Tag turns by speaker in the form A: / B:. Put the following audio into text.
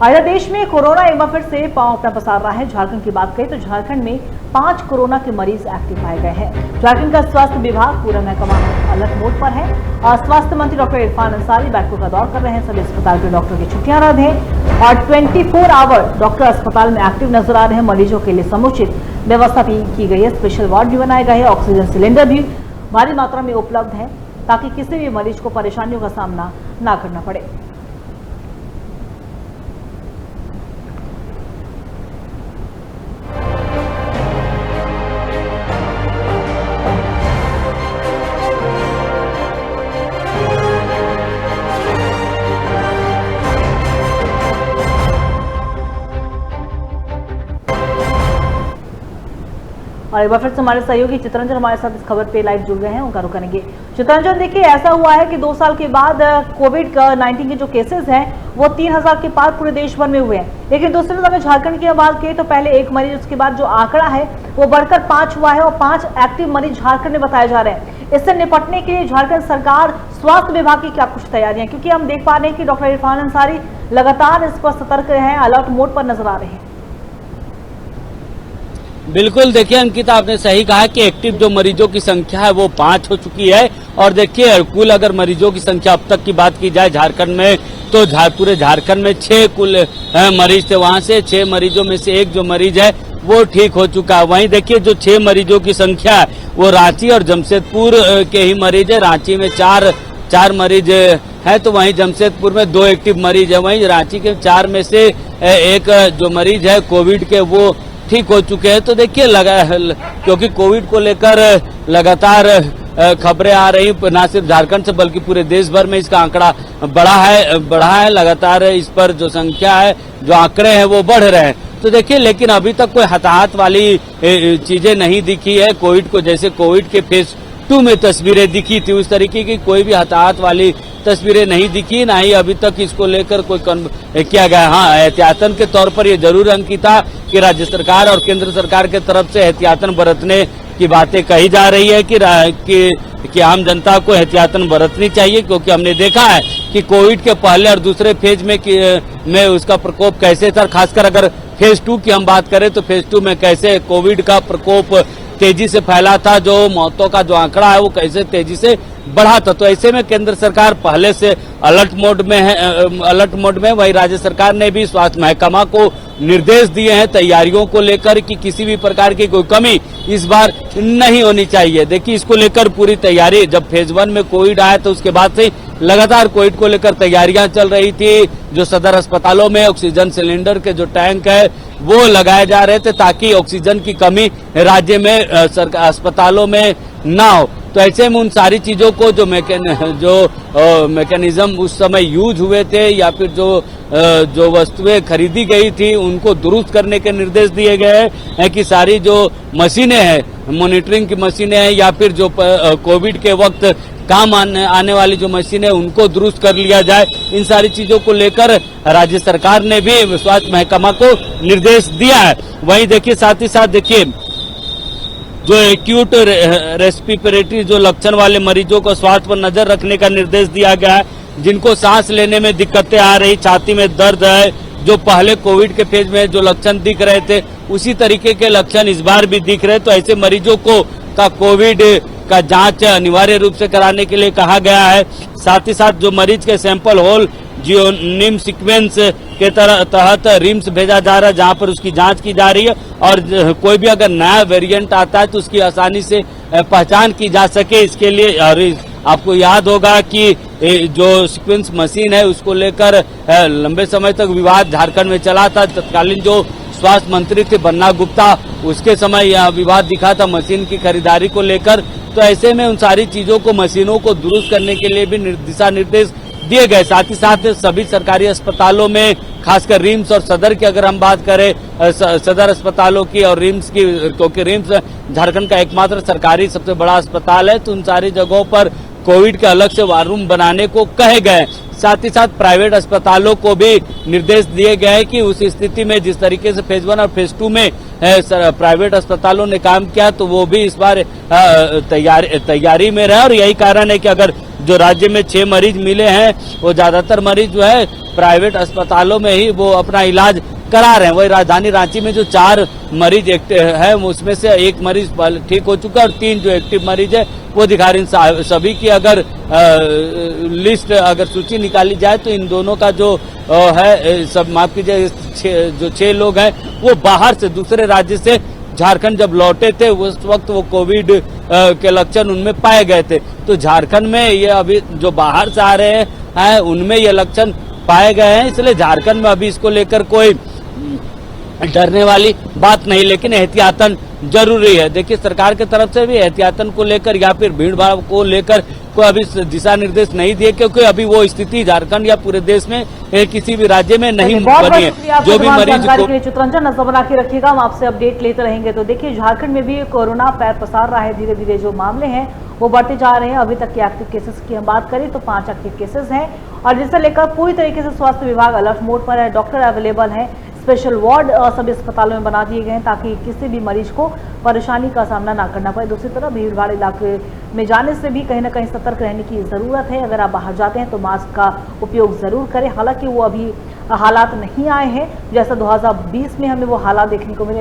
A: इधर देश में कोरोना एक बार फिर से पांव अपना पसार रहा है। झारखंड की बात करें तो झारखंड में 5 कोरोना के मरीज एक्टिव पाए गए हैं। झारखंड का स्वास्थ्य विभाग पूरा महकमा अलर्ट मोड पर है और स्वास्थ्य मंत्री डॉक्टर इरफान अंसारी बैठकों का दौर कर रहे हैं। सभी अस्पताल के डॉक्टर की छुट्टियां रद्द हैं और 24 आवर डॉक्टर अस्पताल में एक्टिव नजर आ रहे हैं। मरीजों के लिए समुचित व्यवस्था भी की गई है। स्पेशल वार्ड भी बनाए गए हैं। ऑक्सीजन सिलेंडर भी भारी मात्रा में उपलब्ध है ताकि किसी भी मरीज को परेशानियों का सामना न करना पड़े। और एक बार फिर से हमारे सहयोगी चित्रंजन हमारे साथ इस खबर पे लाइव जुड़ गए हैं, उनका रुख करेंगे। चित्रंजन, देखिए ऐसा हुआ है कि 2 साल के बाद कोविड-19 के जो केसेस हैं वो 3000 के पार पूरे देश भर में हुए हैं, लेकिन दूसरी तरफ झारखंड की बात करें तो पहले 1 मरीज, उसके बाद जो आंकड़ा है वो बढ़कर 5 हुआ है और 5 एक्टिव मरीज झारखंड में बताए जा रहे हैं। इससे निपटने के लिए झारखंड सरकार, स्वास्थ्य विभाग की क्या कुछ तैयारियां, क्योंकि हम देख पा रहे हैं कि डॉक्टर इरफान अंसारी लगातार इस पर सतर्क हैं, अलर्ट मोड पर नजर आ रहे हैं।
B: बिल्कुल, देखिए अंकिता, आपने सही कहा कि एक्टिव जो मरीजों की संख्या है वो 5 हो चुकी है। और देखिए कुल अगर मरीजों की संख्या अब तक की बात की जाए झारखंड में तो पूरे झारखंड में 6 कुल मरीज थे। वहां से 6 मरीजों में से एक जो मरीज है वो ठीक हो चुका है। वहीं देखिए जो 6 मरीजों की संख्या है वो रांची और जमशेदपुर के ही मरीज है। रांची में 4 मरीज है तो वहीं जमशेदपुर में 2 एक्टिव मरीज है। वहीं रांची के 4 में से एक जो मरीज है कोविड के वो ठीक हो चुके हैं। तो देखिए क्योंकि कोविड को लेकर लगातार खबरें आ रही, न सिर्फ झारखंड से बल्कि पूरे देश भर में इसका आंकड़ा बढ़ा है लगातार। इस पर जो संख्या है, जो आंकड़े हैं वो बढ़ रहे हैं। तो देखिए लेकिन अभी तक कोई हताहत वाली चीजें नहीं दिखी है। कोविड को, जैसे कोविड के फेज 2 में तस्वीरें दिखी थी उस तरीके की कोई भी हताहत वाली तस्वीरें नहीं दिखी, ना ही अभी तक इसको लेकर कोई किया गया। हाँ, एहतियातन के तौर पर ये जरूर अंकिता कि राज्य सरकार और केंद्र सरकार के तरफ से एहतियातन बरतने की बातें कही जा रही है कि आम जनता को एहतियातन बरतनी चाहिए, क्योंकि हमने देखा है कि कोविड के पहले और दूसरे फेज में उसका प्रकोप कैसे था। खासकर अगर फेज 2 की हम बात करें तो फेज 2 में कैसे कोविड का प्रकोप तेजी से फैला था, जो मौतों का जो आंकड़ा है वो कैसे तेजी से बढ़ा था। तो ऐसे में केंद्र सरकार पहले से अलर्ट मोड में वहीं राज्य सरकार ने भी स्वास्थ्य महकमा को निर्देश दिए हैं तैयारियों को लेकर कि किसी भी प्रकार की कोई कमी इस बार नहीं होनी चाहिए। देखिए इसको लेकर पूरी तैयारी, जब फेज 1 में कोविड आया तो उसके बाद से लगातार कोविड को लेकर तैयारियां चल रही थी। जो सदर अस्पतालों में ऑक्सीजन सिलेंडर के जो टैंक है वो लगाए जा रहे थे ताकि ऑक्सीजन की कमी राज्य में अस्पतालों में ना हो। तो ऐसे में उन सारी चीजों को जो मैकेनिज्म उस समय यूज हुए थे या फिर जो वस्तुएं खरीदी गई थी उनको दुरुस्त करने के निर्देश दिए गए हैं कि सारी जो मशीनें हैं, मॉनिटरिंग की मशीनें हैं या फिर जो कोविड के वक्त काम आने वाली जो मशीनें उनको दुरुस्त कर लिया जाए। इन सारी चीजों को लेकर राज्य सरकार ने भी स्वास्थ्य महकमा को निर्देश दिया है। वहीं देखिए साथ ही साथ देखिए जो एक्यूट रेस्पिरेटरी जो लक्षण वाले मरीजों को स्वास्थ्य पर नजर रखने का निर्देश दिया गया है। जिनको सांस लेने में दिक्कतें आ रही, छाती में दर्द है, जो पहले कोविड के फेज में जो लक्षण दिख रहे थे उसी तरीके के लक्षण इस बार भी दिख रहे। तो ऐसे मरीजों को कोविड का जांच अनिवार्य रूप से कराने के लिए कहा गया है। साथ ही साथ जो मरीज के सैंपल होल जीनोम सीक्वेंस के तहत रिम्स भेजा जा रहा है, जहां पर उसकी जांच की जा रही है और कोई भी अगर नया वेरिएंट आता है तो उसकी आसानी से पहचान की जा सके। इसके लिए आपको याद होगा कि जो सीक्वेंस मशीन है उसको लेकर लंबे समय तक विवाद झारखंड में चला था। तत्कालीन जो स्वास्थ्य मंत्री थे बन्ना गुप्ता, उसके समय यह विवाद दिखा था मशीन की खरीदारी को लेकर। तो ऐसे में उन सारी चीजों को, मशीनों को दुरुस्त करने के लिए भी दिशा निर्देश दिए गए। साथ ही साथ सभी सरकारी अस्पतालों में, खासकर रिम्स और सदर की अगर हम बात करें, सदर अस्पतालों की और रिम्स की, क्योंकि रिम्स झारखंड का एकमात्र सरकारी सबसे बड़ा अस्पताल है, तो उन सारी जगहों पर कोविड के अलग से वार रूम बनाने को कहे गए। साथ ही साथ प्राइवेट अस्पतालों को भी निर्देश दिए गए हैं कि उस स्थिति में जिस तरीके से फेज 1 और फेज 2 में प्राइवेट अस्पतालों ने काम किया तो वो भी इस बार तैयारी में रहे। और यही कारण है कि अगर जो राज्य में 6 मरीज मिले हैं वो ज्यादातर मरीज जो है प्राइवेट अस्पतालों में ही वो अपना इलाज करा रहे हैं। वही राजधानी रांची में जो 4 मरीज है उसमें से 1 मरीज ठीक हो चुका है और 3 जो एक्टिव मरीज है वो दिखा रहे हैं। सभी की अगर लिस्ट अगर सूची निकाली जाए तो इन दोनों का जो है सब माफ कीजिए जो 6 लोग हैं वो बाहर से दूसरे राज्य से झारखंड जब लौटे थे उस वक्त वो कोविड के लक्षण उनमें पाए गए थे। तो झारखंड में ये अभी जो बाहर से आ रहे हैं उनमें ये लक्षण पाए गए हैं, इसलिए झारखंड में अभी इसको लेकर कोई डरने वाली बात नहीं, लेकिन एहतियातन जरूरी है। देखिए सरकार की तरफ से भी एहतियातन को लेकर या फिर भीड़ भाड़ को लेकर कोई अभी दिशा निर्देश नहीं दिए, क्योंकि अभी वो स्थिति झारखंड या पूरे देश में किसी भी राज्य में नहीं बनी है। जो भी मरीज को
A: चित्रंजन नजर बना के रखिएगा, हम आपसे अपडेट लेते रहेंगे। तो देखिए झारखंड में भी कोरोना पैर पसार रहा है, धीरे धीरे जो मामले हैं वो बढ़ते जा रहे हैं। अभी तक के एक्टिव केसेस की हम बात करें तो 5 एक्टिव केसेस हैं और जिसे लेकर पूरी तरीके से स्वास्थ्य विभाग अलर्ट मोड पर है। डॉक्टर अवेलेबल है, स्पेशल वार्ड सभी अस्पतालों में बना दिए गए हैं ताकि किसी भी मरीज को परेशानी का सामना ना करना पड़े। दूसरी तरफ भीड़ भाड़ इलाके में जाने से भी कहीं ना कहीं सतर्क रहने की जरूरत है। अगर आप बाहर जाते हैं तो मास्क का उपयोग जरूर करें। हालांकि वो अभी हालात नहीं आए हैं जैसा 2020 में हमें वो हालात देखने को मिले।